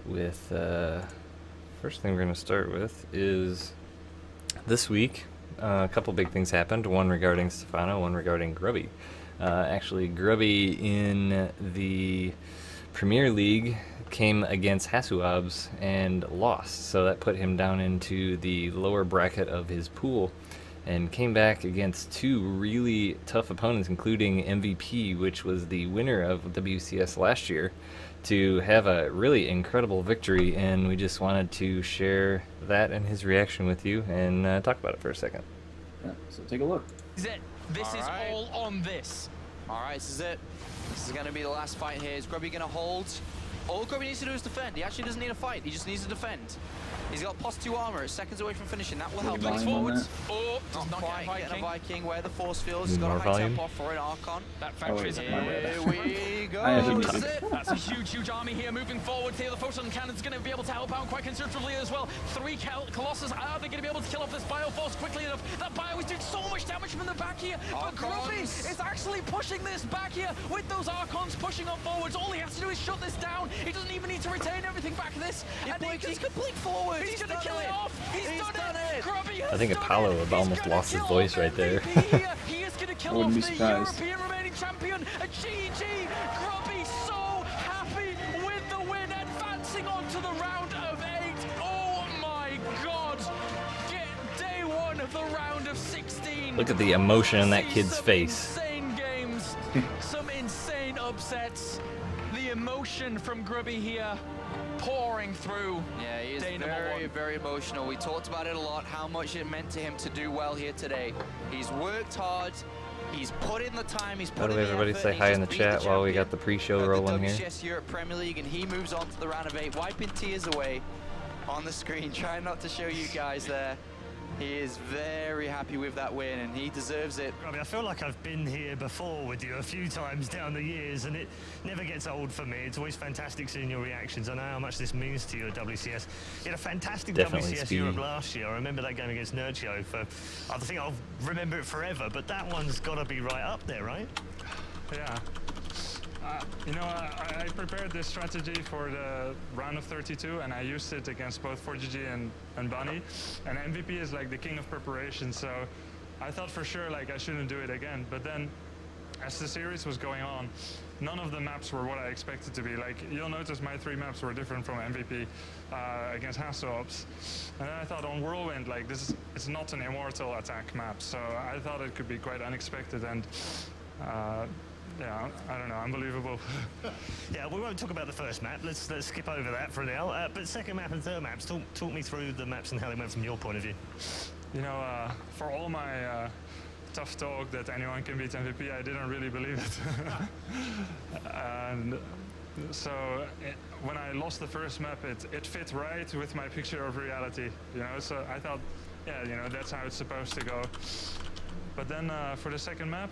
with first thing we're going to start with is this week. A couple big things happened. One regarding Stefano, one regarding Grubby. Actually, Grubby in the Premier League came against Hasuabs and lost, so that put him down into the lower bracket of his pool, and came back against two really tough opponents, including MVP, which was the winner of WCS last year, to have a really incredible victory. And we just wanted to share that and his reaction with you and talk about it for a second. Yeah, so take a look. This is all on this. All right, this is it. This is going to be the last fight here. Is Grubby going to hold? All Grubby needs to do is defend. He actually doesn't need a fight. He just needs to defend. He's got +2 armor. It's seconds away from finishing. That will help. Volume Forwards. Oh, does Not not quite get getting a Viking. Viking where the force field. He's Need got a more high volume? tempo for an Archon. That factory's Oh, a yeah. Here we go. I actually This is took it. That's a huge army here moving forward here. The photon cannon's going to be able to help out quite considerably as well. 3 Colossus. Are they going to be able to kill off this Bioforce quickly enough? That Bio is doing so much damage from the back here. But Grubby is actually pushing this back here with those Archons pushing on forwards. All he has to do is shut this down. He doesn't even need to retain everything back this. And He's complete forward. he's going to kill it off. He's done it. Grubby has I think done Apollo it. have He's almost gonna lost his kill voice off right there. MVP here. He is going to I kill off wouldn't be the surprised. European remaining champion. A GG. Grubby so happy with the win, advancing on to the round of 8. Oh my God. Get day 1 of the round of 16. Look at the emotion in that See kid's some face. Insane games. Some insane upsets. The emotion from Grubby here pouring through. Yeah, he is Day number very, 1. very emotional. We talked about it a lot, how much it meant to him to do well here today. He's worked hard. He's put in the time. He's By put the in way, the everybody effort, say and hi he's in the just beat chat while we champion got the pre-show of rolling the here. WCS Europe Premier League, and he moves on to the round of 8, wiping tears away on the screen, trying not to show you guys there. He is very happy with that win, and he deserves it. I mean, I feel like I've been here before with you a few times down the years, and it never gets old for me. It's always fantastic seeing your reactions. I know how much this means to you at WCS. You had a fantastic Definitely WCS speedy. Europe last year. I remember that game against Nurcio. I think I'll remember it forever, but that one's got to be right up there, right? Yeah. I prepared this strategy for the round of 32, and I used it against both 4GG and Bunny. And MVP is like the king of preparation, so I thought for sure like I shouldn't do it again. But then, as the series was going on, none of the maps were what I expected to be. Like, you'll notice my 3 maps were different from MVP against Hasuops. And then I thought on Whirlwind, like it's not an immortal attack map, so I thought it could be quite unexpected. And yeah, I don't know, unbelievable. Yeah, we won't talk about the first map. Let's skip over that for now. But second map and third maps, talk me through the maps and how they went from your point of view. For all my tough talk that anyone can beat MVP, I didn't really believe it. And so when I lost the first map, it fit right with my picture of reality, so I thought, yeah, that's how it's supposed to go. But then for the second map,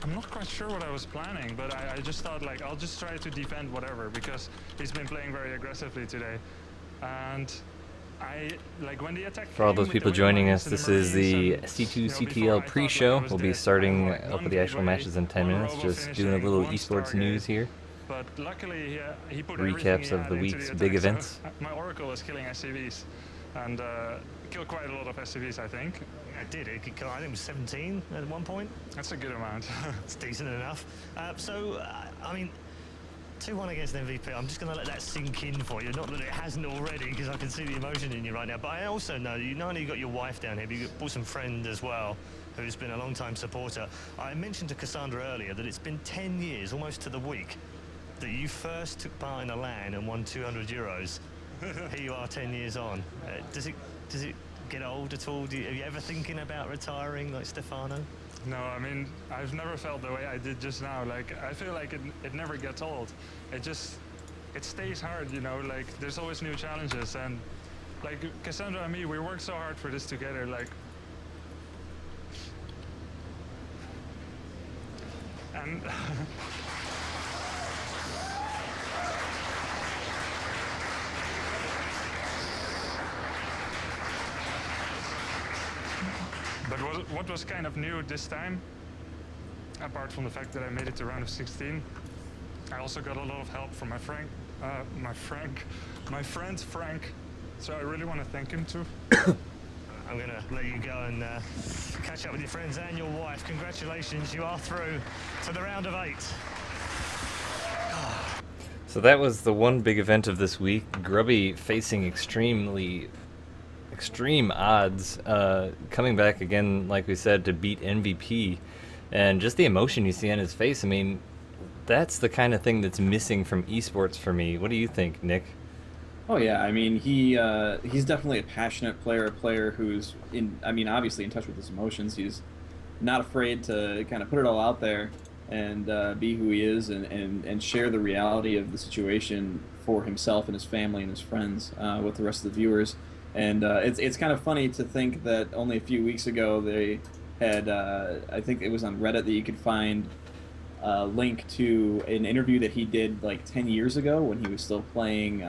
I'm not quite sure what I was planning, but I just thought, like, I'll just try to defend whatever, because he's been playing very aggressively today. And when the attack For all came those with people the joining wings us, and this is the Marines and, SC2CTL before I thought, pre-show. like, I was We'll be dead. starting I had, like, up with one the actual giveaway, matches in 10 one minutes, robo just doing a finishing, little one esports Stargate. news here. But luckily, he put Recaps everything he of had the into week's attack, big so events. my Oracle is killing SCVs, and killed quite a lot of SCVs, I think. I did. I think it was 17 at one point. That's a good amount. It's decent enough. I mean, 2-1 against MVP. I'm just going to let that sink in for you. Not that it hasn't already, because I can see the emotion in you right now. But I also know that you not only got your wife down here, but you brought some friend as well, who's been a long-time supporter. I mentioned to Cassandra earlier that it's been 10 years, almost to the week, that you first took part in a LAN and won 200 euros. Here you are 10 years on. Does it get old at all? Are you ever thinking about retiring like Stefano? No, I mean, I've never felt the way I did just now. Like, I feel like it never gets old. It stays hard, like, there's always new challenges. And, like, Cassandra and me, we worked so hard for this together, like... And... But what was kind of new this time, apart from the fact that I made it to round of 16, I also got a lot of help from my friend Frank. So I really want to thank him too. I'm going to let you go and catch up with your friends and your wife. Congratulations, you are through to the round of 8. So that was the one big event of this week. Grubby facing extreme odds, coming back again, like we said, to beat MVP. And just the emotion you see on his face, I mean, that's the kind of thing that's missing from esports for me. What do you think, Nick? Oh yeah, I mean he's definitely a passionate player, a player who's obviously in touch with his emotions. He's not afraid to kind of put it all out there and be who he is and share the reality of the situation for himself and his family and his friends with the rest of the viewers. And it's kind of funny to think that only a few weeks ago they had I think it was on Reddit that you could find a link to an interview that he did like 10 years ago when he was still playing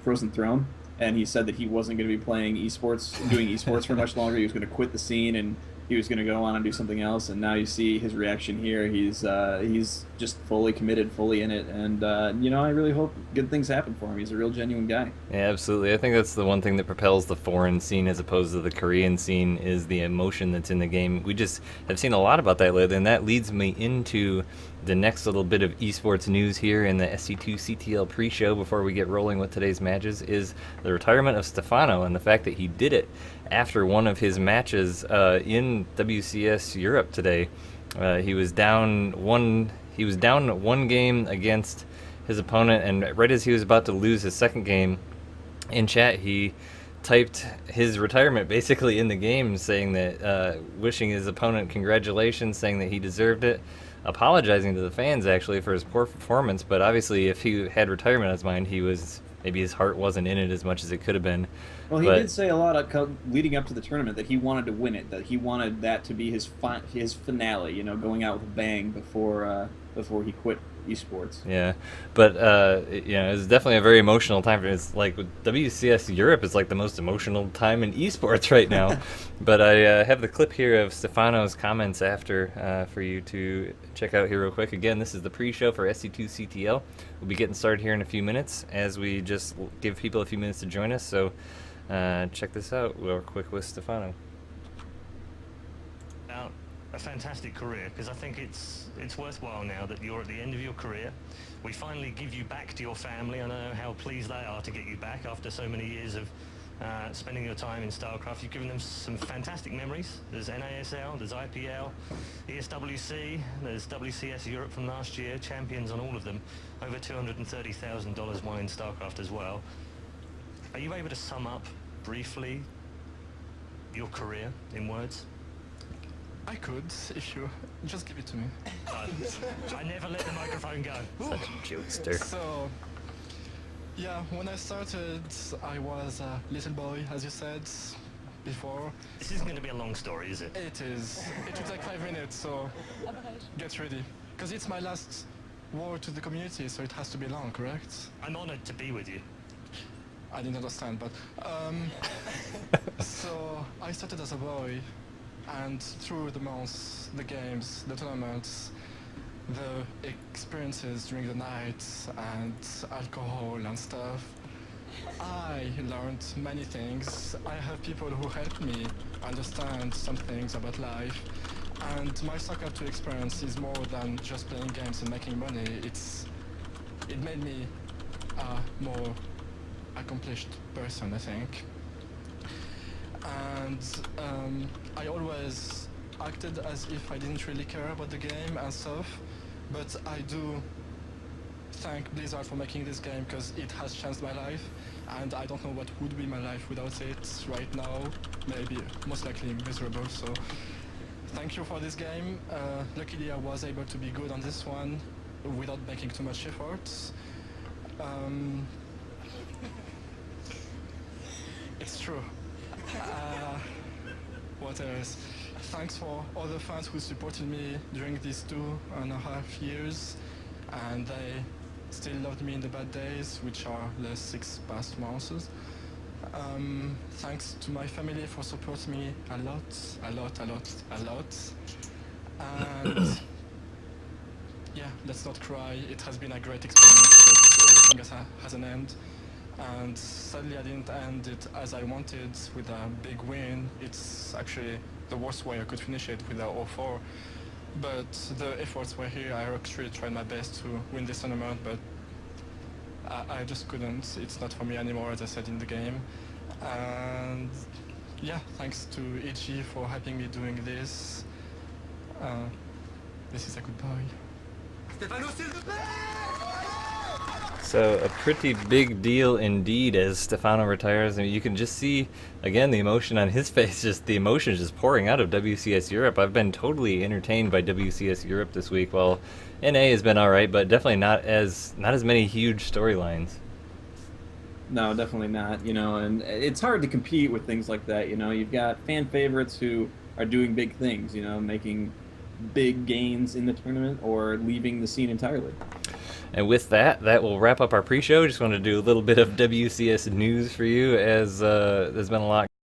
Frozen Throne, and he said that he wasn't going to be playing esports, doing esports for much longer. He was going to quit the scene and he was going to go on and do something else. And now you see his reaction here. He's just fully committed, fully in it, and I really hope good things happen for him. He's a real genuine guy. Yeah, absolutely. I think that's the one thing that propels the foreign scene as opposed to the Korean scene is the emotion that's in the game. We just have seen a lot about that lately, and that leads me into the next little bit of esports news here in the SC2CTL pre-show before we get rolling with today's matches is the retirement of Stefano and the fact that he did it after one of his matches in WCS Europe today. He was down one game against his opponent, and right as he was about to lose his second game, in chat he typed his retirement basically in the game, saying that wishing his opponent congratulations, saying that he deserved it, apologizing to the fans actually for his poor performance. But obviously if he had retirement on his mind, maybe his heart wasn't in it as much as it could have been. Well, he did say a lot leading up to the tournament that he wanted to win it, that he wanted that to be his finale, going out with a bang before he quit esports. Yeah, but it's definitely a very emotional time for him. It's like WCS Europe is like the most emotional time in esports right now. But I have the clip here of Stefano's comments after for you to check out here real quick. Again, this is the pre-show for SC2CTL. We'll be getting started here in a few minutes as we just give people a few minutes to join us. So check this out real quick with Stefano. A fantastic career, because I think it's worthwhile now that you're at the end of your career. We finally give you back to your family. I know how pleased they are to get you back after so many years of spending your time in Starcraft. You've given them some fantastic memories. There's NASL, there's IPL, ESWC, there's WCS Europe from last year, champions on all of them, over $230,000 won in Starcraft as well. Are you able to sum up briefly your career in words? I could, if you just give it to me. I never let the microphone go. Such a jokester. So, yeah, when I started, I was a little boy, as you said before. This isn't going to be a long story, is it? It is. It took like 5 minutes, so get ready. Because it's my last word to the community, so it has to be long, correct? I'm honored to be with you. I didn't understand, but... so, I started as a boy. And through the months, the games, the tournaments, the experiences during the nights and alcohol and stuff, I learned many things. I have people who helped me understand some things about life. And my Starcraft2 experience is more than just playing games and making money. It made me a more accomplished person, I think. And I always acted as if I didn't really care about the game and stuff, but I do thank Blizzard for making this game because it has changed my life, and I don't know what would be my life without it right now. Maybe, most likely miserable, so thank you for this game. Luckily I was able to be good on this one without making too much effort. It's true. What else? Thanks for all the fans who supported me during these 2.5 years, and they still loved me in the bad days, which are the 6 past months. Thanks to my family for supporting me a lot. And yeah, let's not cry. It has been a great experience, but everything has an end. And sadly, I didn't end it as I wanted with a big win. It's actually the worst way I could finish it with a 0-4. But the efforts were here. I actually tried my best to win this tournament, but I just couldn't. It's not for me anymore, as I said in the game. And yeah, thanks to EG for helping me doing this. This is a goodbye. So a pretty big deal indeed as Stefano retires. I mean, you can just see, again, the emotion on his face, just the emotion just pouring out of WCS Europe. I've been totally entertained by WCS Europe this week. Well, NA has been all right, but definitely not as many huge storylines. No, definitely not. You know, and it's hard to compete with things like that. You know, you've got fan favorites who are doing big things, you know, making big gains in the tournament or leaving the scene entirely. And with that will wrap up our pre-show. Just wanted to do a little bit of WCS news for you, as there's been a lot